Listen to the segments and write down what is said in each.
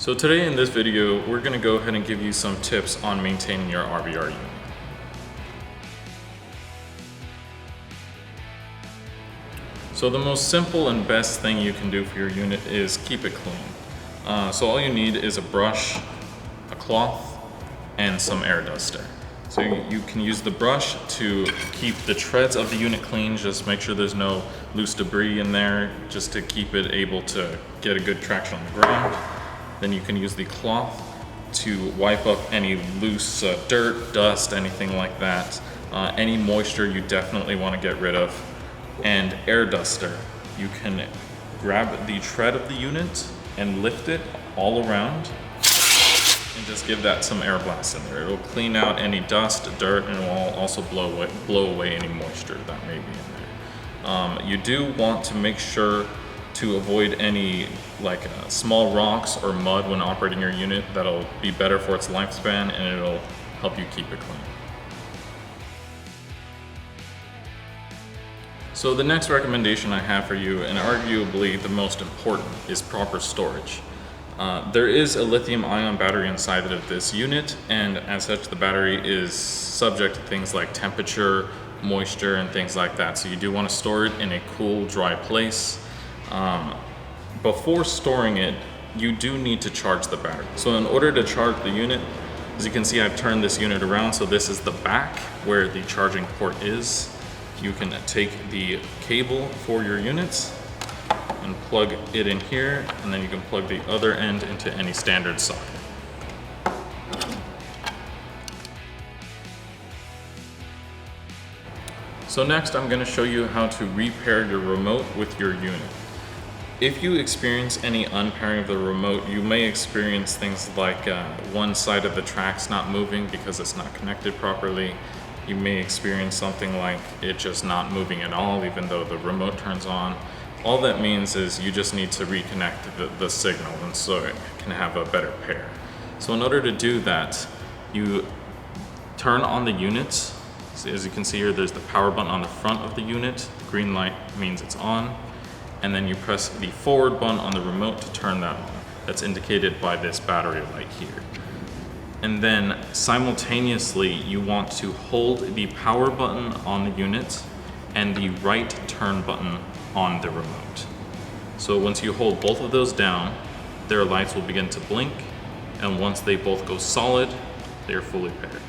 So today in this video, we're going to go ahead and give you some tips on maintaining your RVR unit. So the most simple and best thing you can do for your unit is keep it clean. So all you need is a brush, a cloth, and some air duster. So you can use the brush to keep the treads of the unit clean, just make sure there's no loose debris in there, just to keep it able to get a good traction on the ground. Then you can use the cloth to wipe up any loose dirt, dust, anything like that. Any moisture you definitely want to get rid of. And air duster, you can grab the tread of the unit and lift it all around and just give that some air blast in there. It'll clean out any dust, dirt, and it will also blow away any moisture that may be in there. You do want to make sure to avoid any small rocks or mud when operating your unit. That'll be better for its lifespan and it'll help you keep it clean. So the next recommendation I have for you, and arguably the most important, is proper storage. There is a lithium-ion battery inside of this unit, and as such the battery is subject to things like temperature, moisture, and things like that. So you do want to store it in a cool, dry place. Before storing it, you do need to charge the battery. So in order to charge the unit, as you can see, I've turned this unit around, so this is the back where the charging port is. You can take the cable for your units and plug it in here, and then you can plug the other end into any standard socket. So next I'm going to show you how to repair your remote with your unit. If you experience any unpairing of the remote, you may experience things like one side of the tracks not moving because it's not connected properly. You may experience something like it just not moving at all, even though the remote turns on. All that means is you just need to reconnect the signal, and so it can have a better pair. So in order to do that, you turn on the unit. So as you can see here, there's the power button on the front of the unit. Green light means it's on. And then you press the forward button on the remote to turn that on. That's indicated by this battery light here. And then simultaneously, you want to hold the power button on the unit and the right turn button on the remote. So once you hold both of those down, their lights will begin to blink, and once they both go solid, they are fully paired.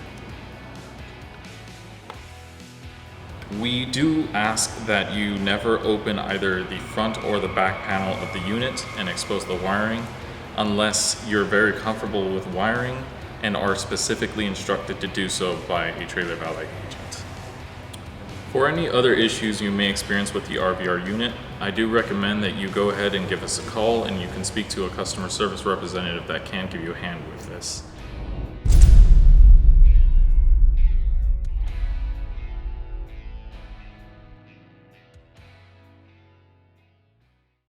We do ask that you never open either the front or the back panel of the unit and expose the wiring unless you're very comfortable with wiring and are specifically instructed to do so by a trailer valet agent. For any other issues you may experience with the RVR unit, I do recommend that you go ahead and give us a call, and you can speak to a customer service representative that can give you a hand with this.